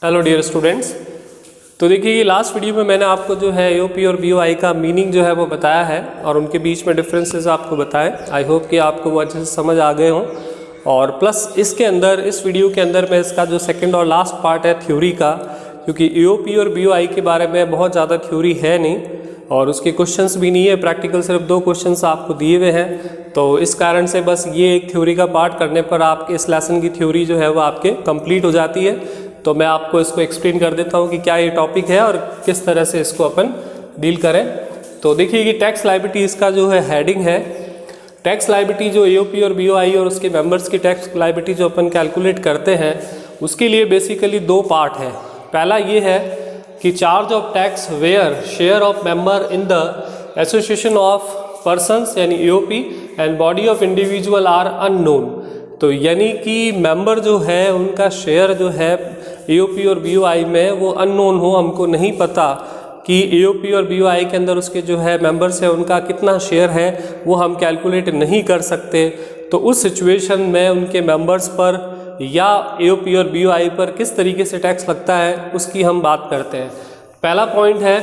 Hello dear students. तो देखिए ये लास्ट वीडियो में मैंने आपको जो है एओपी और बीओआई का मीनिंग जो है वो बताया है और उनके बीच में डिफरेंसेस आपको बताए। आई होप कि आपको वो अच्छे से समझ आ गए हों। और प्लस इसके अंदर इस वीडियो के अंदर मैं इसका जो सेकंड और लास्ट पार्ट है थ्योरी का, क्योंकि एओपी और बीओआई के बारे में बहुत ज़्यादा थ्योरी है नहीं और उसके क्वेश्चंस भी नहीं है, प्रैक्टिकल सिर्फ 2 क्वेश्चंस आपको दिए हुए हैं। तो इस कारण से बस ये एक थ्योरी का पार्ट करने पर आपके इस लेसन की थ्योरी जो है वो आपके कंप्लीट हो जाती है। तो मैं आपको इसको एक्सप्लेन कर देता हूँ कि क्या ये टॉपिक है और किस तरह से इसको अपन डील करें। तो देखिए कि टैक्स लायबिलिटी इसका जो है हेडिंग है। टैक्स लायबिलिटी जो एओपी और बीओआई और उसके मेंबर्स की टैक्स लायबिलिटी जो अपन कैलकुलेट करते हैं उसके लिए बेसिकली 2 पार्ट है। पहला ये है कि charge of tax where share of member in the association of persons यानी AOP and body of individual are unknown. तो यानी कि मेंबर जो है उनका शेयर जो है एओपी और बीओआई में वो अननोन हो, हमको नहीं पता कि एओपी और बीओआई के अंदर उसके जो है मेंबर्स है उनका कितना शेयर है, वो हम कैलकुलेट नहीं कर सकते। तो उस सिचुएशन में उनके मेंबर्स पर या एओपी और बीओआई पर किस तरीके से टैक्स लगता है उसकी हम बात करते हैं। पहला पॉइंट है,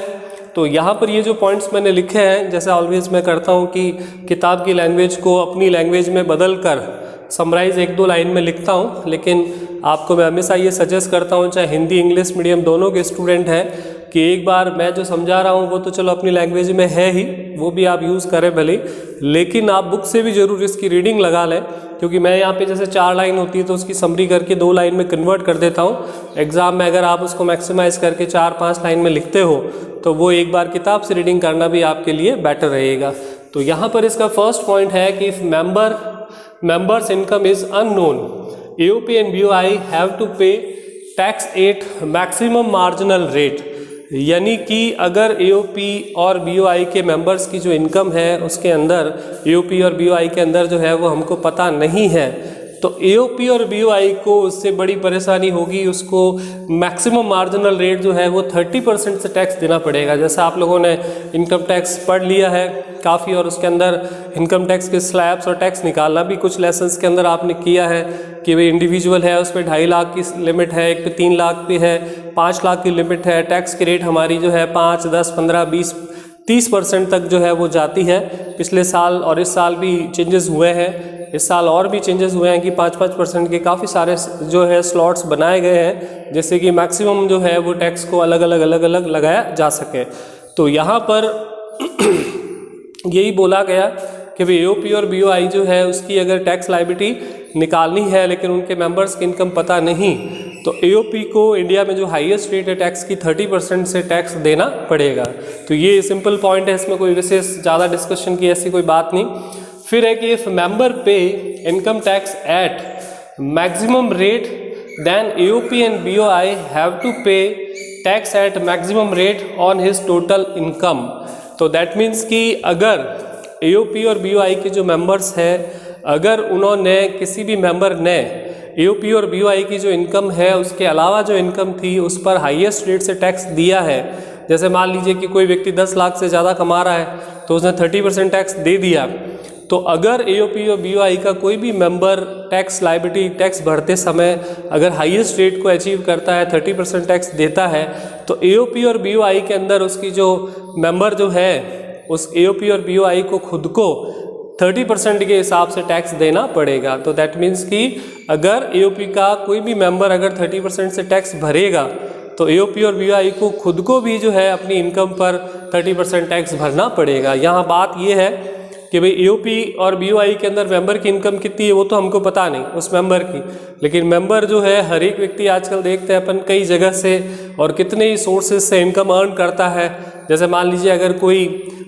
तो यहाँ पर ये जो पॉइंट्स मैंने लिखे हैं, जैसे ऑलवेज मैं करता हूँ कि किताब की लैंग्वेज को अपनी लैंग्वेज में बदल कर समराइज़ 1-2 लाइन में लिखता हूँ, लेकिन आपको मैं हमेशा ये सजेस्ट करता हूँ, चाहे हिंदी इंग्लिश मीडियम दोनों के स्टूडेंट हैं, कि एक बार मैं जो समझा रहा हूँ वो तो चलो अपनी लैंग्वेज में है ही, वो भी आप यूज़ करें भले, लेकिन आप बुक से भी ज़रूर इसकी रीडिंग लगा लें। क्योंकि मैं यहाँ पे जैसे 4 लाइन होती है तो उसकी समरी करके 2 लाइन में कन्वर्ट कर देता हूँ। एग्ज़ाम में अगर आप उसको मैक्सिमाइज़ करके 4-5 लाइन में लिखते हो तो वो एक बार किताब से रीडिंग करना भी आपके लिए बेटर रहेगा। तो यहाँ पर इसका फर्स्ट पॉइंट है कि if members income is unknown, AOP and BOI have to pay tax at maximum marginal rate। यानी कि अगर AOP और BOI के मेंबर्स की जो इनकम है उसके अंदर AOP और BOI के अंदर जो है वो हमको पता नहीं है, तो AOP और BOI को उससे बड़ी परेशानी होगी। उसको मैक्सिमम मार्जिनल रेट जो है वो 30% से टैक्स देना पड़ेगा। जैसे आप लोगों ने इनकम टैक्स पढ़ लिया है काफ़ी, और उसके अंदर इनकम टैक्स के स्लैब्स और टैक्स निकालना भी कुछ लेसन्स के अंदर आपने किया है कि भाई इंडिविजुअल है उस पर 2.5 लाख की लिमिट है, एक पे 3 लाख पे है, 5 लाख की लिमिट है। टैक्स की रेट हमारी जो है 5, 10, 15, 20, 30% तक जो है वो जाती है। पिछले साल और इस साल भी चेंजेस हुए हैं, इस साल और भी चेंजेस हुए हैं कि 5-5% के काफ़ी सारे जो है स्लॉट्स बनाए गए हैं, जैसे कि मैक्सिमम जो है वो टैक्स को अलग अलग लगाया जा सके। तो यहाँ पर यही बोला गया कि भाई एओपी और बीओआई जो है उसकी अगर टैक्स लायबिलिटी निकालनी है लेकिन उनके मेंबर्स की इनकम पता नहीं, तो एओपी को इंडिया में जो हाईएस्ट रेट है टैक्स की 30% से टैक्स देना पड़ेगा। तो ये सिंपल पॉइंट है, इसमें कोई विशेष ज़्यादा डिस्कशन की ऐसी कोई बात नहीं। फिर है कि if member pay income tax at maximum rate then AOP and BOI have to pay tax at maximum rate on his total income. तो दैट मीन्स कि अगर एओपी और बीओआई के जो मेंबर्स हैं, अगर उन्होंने किसी भी मेंबर ने एओपी और बीओआई की जो इनकम है उसके अलावा जो इनकम थी उस पर हाईएस्ट रेट से टैक्स दिया है, जैसे मान लीजिए कि कोई व्यक्ति 10 लाख से ज़्यादा कमा रहा है तो उसने 30% टैक्स दे दिया, तो अगर एओपी और बीओआई का कोई भी मेंबर टैक्स लायबिलिटी टैक्स भरते समय अगर हाईएस्ट रेट को अचीव करता है, 30% टैक्स देता है, तो एओपी और बीओआई के अंदर उसकी जो मेंबर जो है उस एओपी और बीओआई को खुद को 30% के हिसाब से टैक्स देना पड़ेगा। तो दैट मीन्स कि अगर एओपी का कोई भी मेंबर अगर 30% से टैक्स भरेगा तो एओपी और बीओआई को खुद को भी जो है अपनी इनकम पर 30% टैक्स भरना पड़ेगा। यहाँ बात ये है कि भाई एओपी और बीओआई के अंदर मेंबर की इनकम कितनी है वो तो हमको पता नहीं उस मेंबर की, लेकिन मेंबर जो है हर एक व्यक्ति आजकल देखते हैं अपन कई जगह से और कितने ही सोर्सेज से इनकम अर्न करता है। जैसे मान लीजिए अगर कोई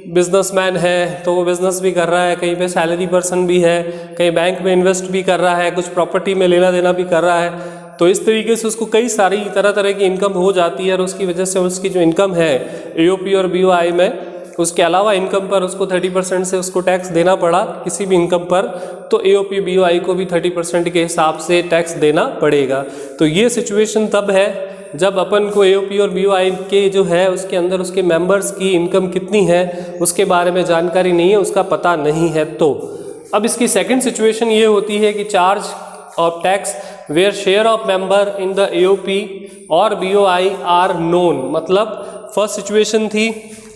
बिजनेसमैन है तो वो बिजनेस भी कर रहा है, कहीं पे सैलरी पर्सन भी है, कहीं बैंक में इन्वेस्ट भी कर रहा है, कुछ प्रॉपर्टी में लेना देना भी कर रहा है। तो इस तरीके से उसको कई सारी तरह की इनकम हो जाती है और उसकी वजह से उसकी जो इनकम है एओपी और बीओआई में उसके अलावा इनकम पर उसको 30% से उसको टैक्स देना पड़ा किसी भी इनकम पर, तो एओपी बीओआई को भी 30% के हिसाब से टैक्स देना पड़ेगा। तो ये सिचुएशन तब है जब अपन को एओपी और बीओआई के जो है उसके अंदर उसके मेंबर्स की इनकम कितनी है उसके बारे में जानकारी नहीं है, उसका पता नहीं है। तो अब इसकी सेकंड सिचुएशन ये होती है कि charge of tax where share of member in the AOP और BOI आर नोन। मतलब फर्स्ट सिचुएशन थी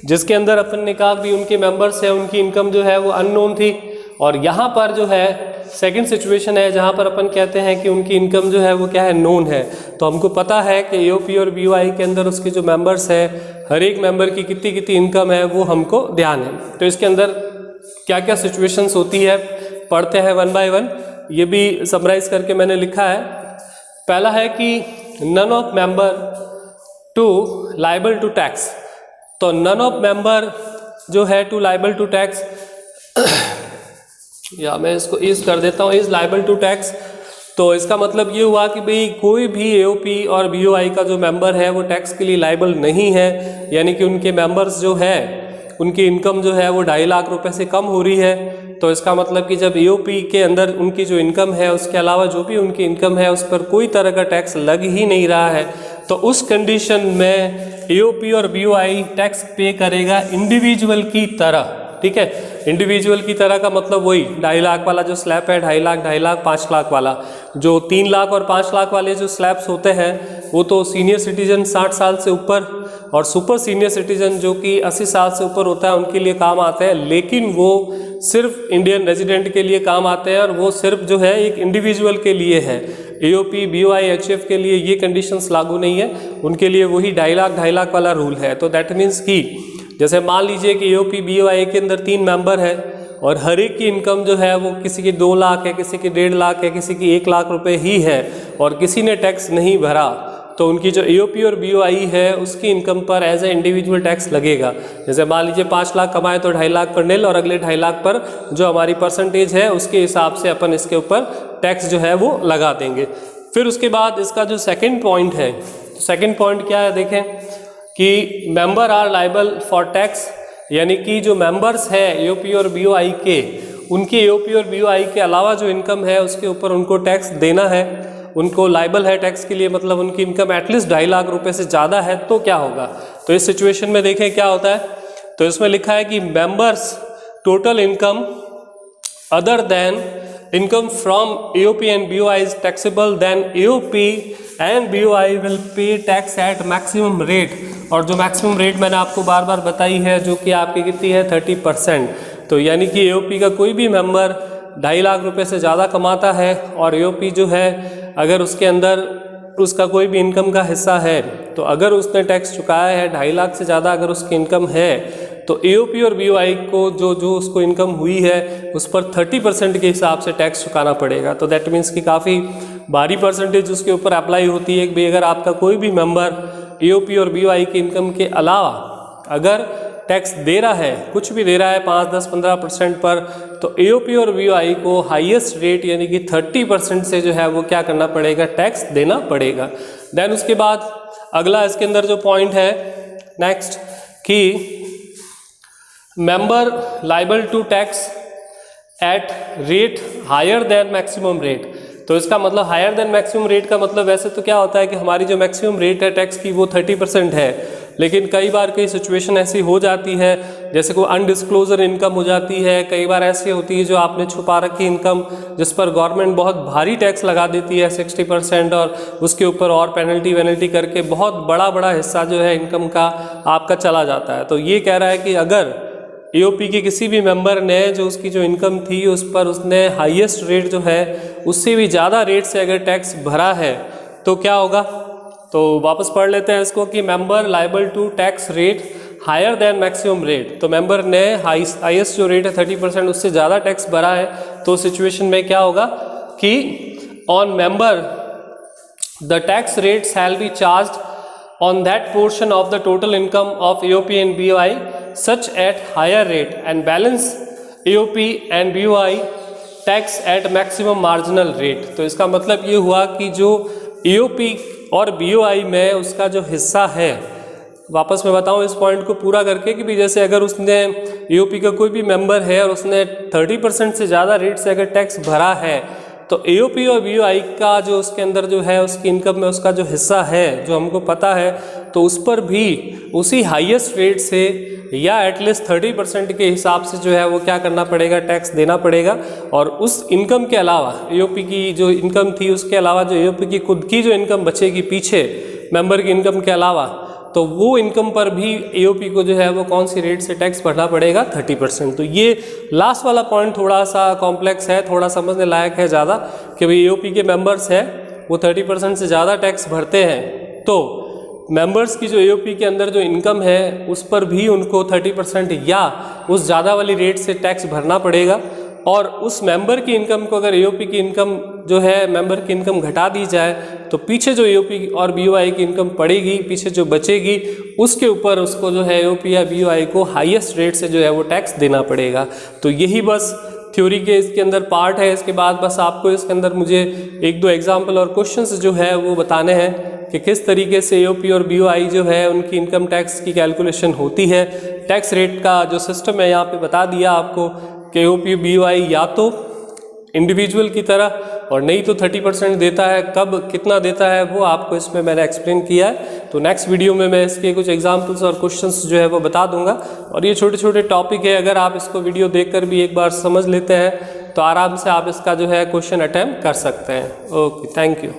जिसके अंदर अपन ने कहा भी उनके मेंबर्स है, उनकी इनकम जो है वो अननोन थी, और यहाँ पर जो है सेकंड सिचुएशन है जहाँ पर अपन कहते हैं कि उनकी इनकम जो है वो क्या है, नोन है। तो हमको पता है कि AOP और BOI के अंदर उसके जो मेंबर्स है, हर एक मेंबर की कितनी कितनी इनकम है वो हमको ध्यान है। तो इसके अंदर क्या क्या सिचुएशंस होती है पढ़ते हैं वन बाय वन, ये भी समराइज करके मैंने लिखा है। पहला है कि none of member to liable to tax. तो नन ऑफ मेंबर जो है टू लाइबल टू टैक्स, या मैं इसको इज कर देता हूँ, इज लाइबल टू टैक्स। तो इसका मतलब ये हुआ कि भाई कोई भी AOP और BOI का जो मेंबर है वो टैक्स के लिए लाइबल नहीं है, यानी कि उनके मेंबर्स जो है उनकी इनकम जो है वो 2.5 लाख रुपए से कम हो रही है। तो इसका मतलब कि जब AOP के अंदर उनकी जो इनकम है उसके अलावा जो भी उनकी इनकम है उस पर कोई तरह का टैक्स लग ही नहीं रहा है, तो उस कंडीशन में AOP और BOI टैक्स पे करेगा इंडिविजुअल की तरह। ठीक है, इंडिविजुअल की तरह का मतलब वही 2.5 लाख वाला जो स्लैब है, 2.5 लाख 5 लाख वाला, जो 3 लाख और 5 लाख वाले जो स्लैब्स होते हैं वो तो सीनियर सिटीजन 60 साल से ऊपर और सुपर सीनियर सिटीजन जो कि 80 साल से ऊपर होता है उनके लिए काम आते हैं, लेकिन वो सिर्फ इंडियन रेजिडेंट के लिए काम आते हैं और वो सिर्फ जो है एक इंडिविजुअल के लिए है। AOP BOI HF के लिए ये कंडीशंस लागू नहीं है, उनके लिए वही 2.5 लाख वाला रूल है। तो दैट मीन्स कि जैसे मान लीजिए कि AOP BOI के अंदर 3 मेंबर है और हर एक की इनकम जो है वो किसी की 2 लाख है, किसी की 1.5 लाख है, किसी की 1 लाख रुपए ही है और किसी ने टैक्स नहीं भरा, तो उनकी जो AOP और BOI है उसकी इनकम पर एज ए इंडिविजुअल टैक्स लगेगा। जैसे मान लीजिए 5 लाख कमाए तो 2.5 लाख पर निल और अगले 2.5 लाख पर जो हमारी परसेंटेज है उसके हिसाब से अपन इसके ऊपर टैक्स जो है वो लगा देंगे। फिर उसके बाद इसका जो सेकेंड पॉइंट है, सेकेंड पॉइंट क्या है देखें कि member are liable for tax, यानी कि जो मेंबर्स है AOP और BOI के, उनके AOP और BOI के अलावा जो इनकम है उसके ऊपर उनको टैक्स देना है, उनको लाइबल है टैक्स के लिए, मतलब उनकी इनकम एटलीस्ट 2.5 लाख रुपए से ज़्यादा है तो क्या होगा। तो इस सिचुएशन में देखें क्या होता है, तो इसमें लिखा है कि members total income other than income from AOP and BOI is taxable, then AOP and BOI will pay tax at maximum rate। और जो मैक्सिमम रेट मैंने आपको बार बार बताई है जो कि आपकी कितनी है 30%। तो यानी कि AOP का कोई भी मेंबर 2.5 लाख रुपए से ज़्यादा कमाता है और AOP जो है अगर उसके अंदर उसका कोई भी इनकम का हिस्सा है तो अगर उसने टैक्स चुकाया है 2.5 लाख से ज़्यादा अगर उसकी इनकम है तो AOP और BOI को जो उसको इनकम हुई है उस पर 30% के हिसाब से टैक्स चुकाना पड़ेगा। तो दैट मीन्स कि काफ़ी भारी परसेंटेज उसके ऊपर अप्लाई होती है कि अगर आपका कोई भी मेंबर AOP और BOI की इनकम के अलावा अगर टैक्स दे रहा है, कुछ भी दे रहा है 5, 10, 15% पर, तो AOP और BOI को हाईएस्ट रेट यानी कि 30% से जो है वो क्या करना पड़ेगा, टैक्स देना पड़ेगा। देन उसके बाद अगला इसके अंदर जो पॉइंट है नेक्स्ट कि member liable to tax at rate higher than maximum rate. तो इसका मतलब हायर देन मैक्सिमम रेट का मतलब वैसे तो क्या होता है कि हमारी जो मैक्सिमम रेट है टैक्स की वो 30% है, लेकिन कई बार कई सिचुएशन ऐसी हो जाती है जैसे कोई अनडिस्क्लोजर इनकम हो जाती है, कई बार ऐसी होती है जो आपने छुपा रखी इनकम जिस पर गवर्नमेंट बहुत भारी टैक्स लगा देती है 60% और उसके ऊपर और पेनल्टी करके बहुत बड़ा हिस्सा जो है इनकम का आपका चला जाता है। तो ये कह रहा है कि अगर AOP के किसी भी मेंबर ने जो उसकी जो इनकम थी उस पर उसने हाईएस्ट रेट जो है उससे भी ज़्यादा रेट से अगर टैक्स भरा है तो क्या होगा। तो वापस पढ़ लेते हैं इसको कि member liable to tax rate higher than maximum rate. तो मेंबर ने हाईएस्ट जो रेट है 30% उससे ज़्यादा टैक्स भरा है तो सिचुएशन में क्या होगा कि on member the tax rate shall be charged on that portion of the total income of AOP and BOI such at higher rate and balance AOP and BOI tax at maximum marginal rate। तो इसका मतलब ये हुआ कि जो AOP और BOI में उसका जो हिस्सा है, वापस मैं बताऊं इस पॉइंट को पूरा करके कि भी जैसे अगर उसने AOP का कोई भी मेंबर है और उसने 30% से ज़्यादा रेट से अगर टैक्स भरा है तो AOP और BOI का जो उसके अंदर जो है उसकी इनकम में उसका जो हिस्सा है जो हमको पता है तो उस पर भी उसी हाईएस्ट रेट से या एटलीस्ट 30% के हिसाब से जो है वो क्या करना पड़ेगा, टैक्स देना पड़ेगा। और उस इनकम के अलावा एओपी की जो इनकम थी उसके अलावा जो एओपी की खुद की जो इनकम बचेगी पीछे मेंबर की इनकम के अलावा, तो वो इनकम पर भी एओपी को जो है वो कौन सी रेट से टैक्स भरना पड़ेगा, 30%। तो ये लास्ट वाला पॉइंट थोड़ा सा कॉम्प्लेक्स है, थोड़ा समझने लायक है ज़्यादा, कि भाई एओपी के मेंबर्स हैं वो 30% से ज़्यादा टैक्स भरते हैं, तो मेंबर्स की जो एओपी के अंदर जो इनकम है उस पर भी उनको 30% या उस ज़्यादा वाली रेट से टैक्स भरना पड़ेगा। और उस मेंबर की इनकम को अगर एओपी की इनकम जो है मेंबर की इनकम घटा दी जाए तो पीछे जो एओपी और बीओआई की इनकम पड़ेगी, पीछे जो बचेगी उसके ऊपर उसको जो है एओपी या बीओआई को हाईएस्ट रेट से जो है वो टैक्स देना पड़ेगा। तो यही बस थ्योरी के इसके अंदर पार्ट है। इसके बाद बस आपको इसके अंदर मुझे 1-2 एग्जाम्पल और क्वेश्चंस जो है वो बताने हैं कि किस तरीके से एओपी और बीओआई जो है उनकी इनकम टैक्स की कैलकुलेशन होती है। टैक्स रेट का जो सिस्टम है यहाँ पे बता दिया आपको कि एओपी बीओआई या तो इंडिविजुअल की तरह और नहीं तो 30% देता है, कब कितना देता है वो आपको इसमें मैंने एक्सप्लेन किया है। तो नेक्स्ट वीडियो में मैं इसके कुछ एग्जांपल्स और क्वेश्चंस जो है वो बता दूंगा। और ये छोटे छोटे टॉपिक है, अगर आप इसको वीडियो देखकर भी एक बार समझ लेते हैं तो आराम से आप इसका जो है क्वेश्चन अटेम्प्ट कर सकते हैं। Okay, thank you.